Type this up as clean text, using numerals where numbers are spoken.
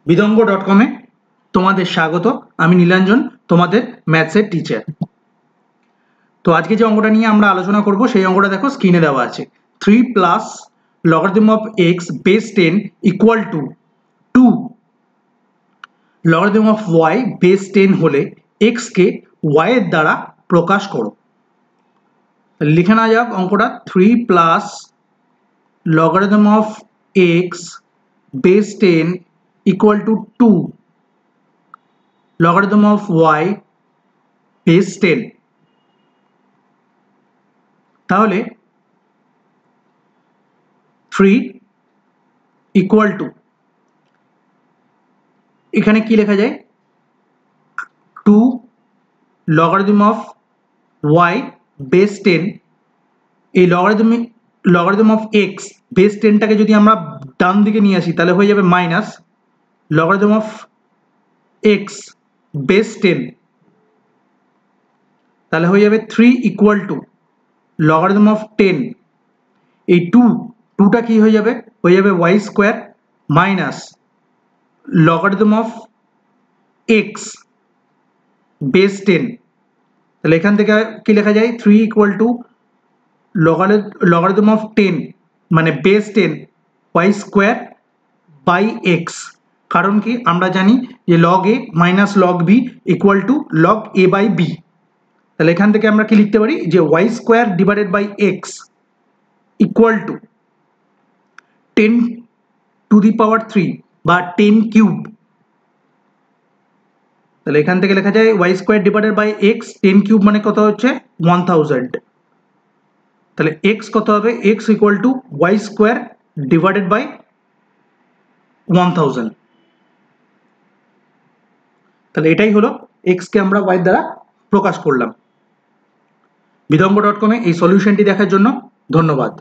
বিদঙ্গ.com-এ তোমাদের স্বাগত। আমি নীলাঞ্জন, তোমাদের ম্যাথসের টিচার। তো আজকে যে অঙ্কটা নিয়ে আমরা আলোচনা করব সেই অঙ্কটা দেখো স্ক্রিনে দেওয়া আছে। 3 plus logarithm of x base 10 equal to 2 logarithm of y base 10 হলে x কে y এর দ্বারা প্রকাশ করো। লিখে নেওয়া যাক অঙ্কটা। 3 plus logarithm of x base 10 equal to 2 logarithm of y base 10। তাহলে 3 equal to এখানে কি লেখা যায় 2 logarithm of y base 10। এই logarithm of x base 10 টাকে যদি আমরা ডান দিকে নিয়ে আসি তাহলে হয়ে যাবে minus logarithm of x base 10, তাহলে হয়ে যাবে 3 equal to logarithm of 10। এই 2টা কি হয়ে যাবে y square minus logarithm of x base 10। তাহলে এখান থেকে কি লেখা যায় 3 equal to logarithm of 10 মানে base 10 y square by x। কারণ কি আমরা জানি যে log a minus log b equal to log a by b। তাহলে এখান থেকে আমরা কি লিখতে পারি যে y square divided by x equal to 10 to the power 3 বা 10 কিউব। তাহলে এখান থেকে লেখা যায় y square divided by x 10 cube মানে কত হচ্ছে 1000। তাহলে x কত হবে x equal to y square divided by 1000। তাহলে এটাই হলো x কে আমরা y দ্বারা প্রকাশ করলাম। বিদঙ্গ.com-এ এই সলিউশনটি দেখার জন্য ধন্যবাদ।